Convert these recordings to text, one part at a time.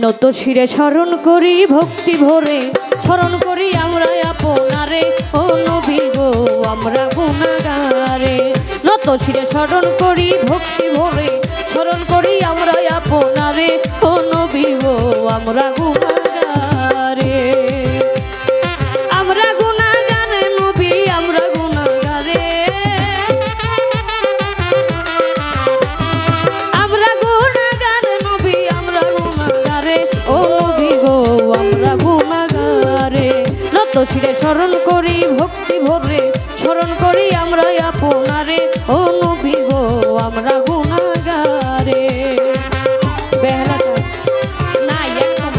নত শিরে স্মরণ করি ভক্তি ভরে, স্মরণ করি আমরা আপনারে ও নবী গো আমরা গুনাহগারে। নত শিরে স্মরণ করি ভক্তি ভরে, স্মরণ করি আমরা আপনারে ও নবী গো আমরা গুনাহগারে। আমরা গুনাহগারে নবী আমরা গুনাহগারে, আমরা গুনাহগারে নবী আমরা গুনাহগারে ও নবী গো আমরা গুনাহগারে। নত শিরে স্মরণ করি ভক্তি ভরে, স্মরণ করি আমরা আপনারে ও নবী গো আমরা গুনাহগারে। বেহালাটা নাই একদম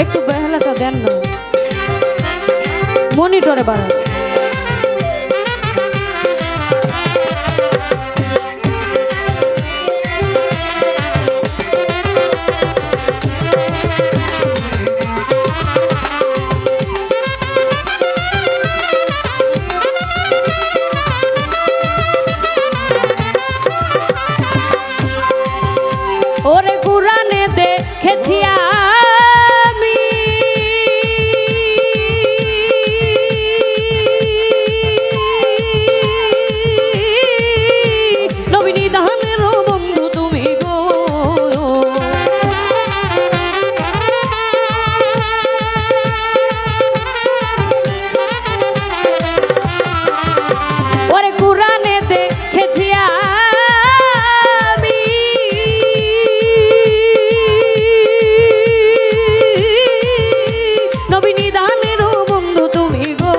একটু বেহালাটা দেন না, মনিটরে বাড়ান। ওরে কুরআনে দেখেছি আমি নবী নিধানের বন্ধু তুমি গো। ওরে কুরআনে দেখেছি আমি নবী নিধানের বন্ধু তুমি গো।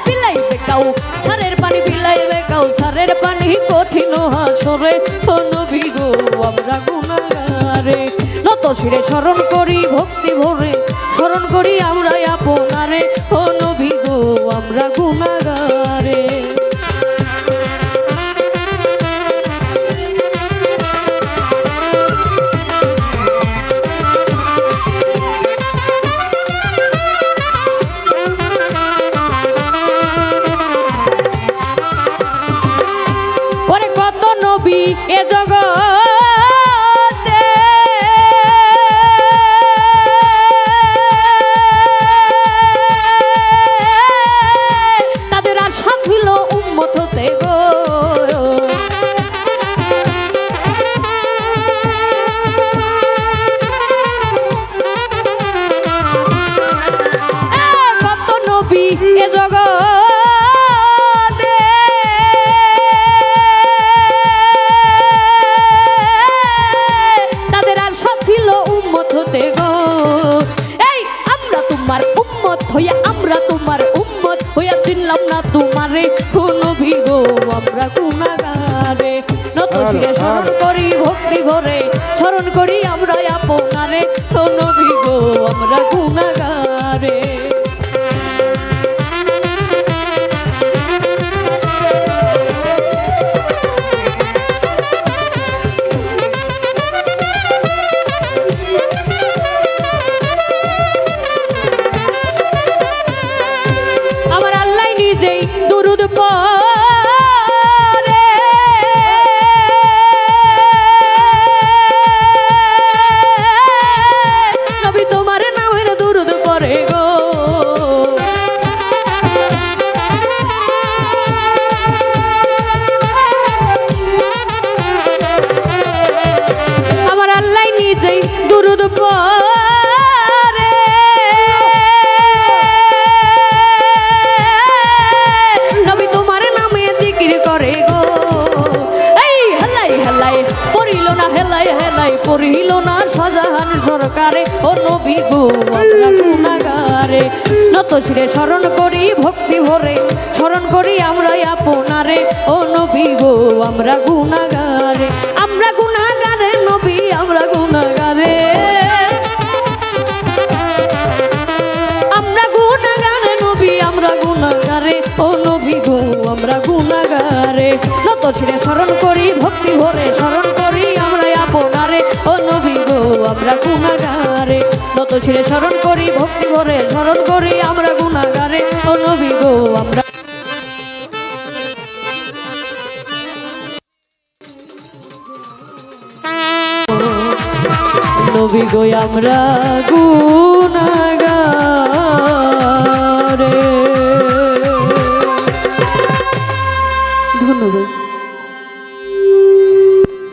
বিলাই বেকাও সারের পানি, বিলাই বেকাও সারের পানি কঠিন হাসরে ও নবী গো আমরা গুনাহগারে। নত শিরে স্মরণ করি ভক্তি ভরে, স্মরণ করি আমরা আপনারে ও নবী গো আমরা গুনাহগারে। ওরে কত নবী এ জগতে, তাদের আশা ছিল উম্মত হতে গো। কত নবী এ জগতে, তাদের আশা ছিল উম্মত হতে গো। এই আমরা তোমার উম্মত হইয়া, আমরা তোমার উম্মত হইয়া চিনলাম না তোমারে ও নবী গো আমরা গুনাহগারে। নত শিরে স্মরণ করি ভক্তি ভরে, স্মরণ করি আমরা আপনারে ও নবী গো আমরা গুনাহগারে। আমার আল্লাহ নিজেই দুরূদ পড়ে, নবী তোমার নামের দুরূদ পড়ে গো। আমার আল্লাহ নিজেই দুরূদ পড়ে, নবী তোমার নামে জিকির করে গো। এই হেলাই হেলাই পড়িল না, হেলাই হেলাই পড়িল না শাহজাহান সরকারে ও নবী গো আমরা গুনাহগারে। নত শিরে স্মরণ করি ভক্তি ভরে, স্মরণ করি আমরা আপনারে ও নবী গো আমরা গুনাহগারে। আমরা গুনাহগারে নবী আমরা গুনাহগারে, আমরা গুনাহগারে নবী আমরা গুনাহগারে ও নবী গো আমরা গুনাহগারে। নত শিরে স্মরণ করি ভক্তি ভরে, স্মরণ করি আমরা আপনারে ও নবী গো আমরা গুনাহগারে নত শিরে স্মরণ করি ভক্তি ভরে স্মরণ করি আমরা গুনাহগারে ও নবী গো আমরা নবী গো আমরা গুনাহগার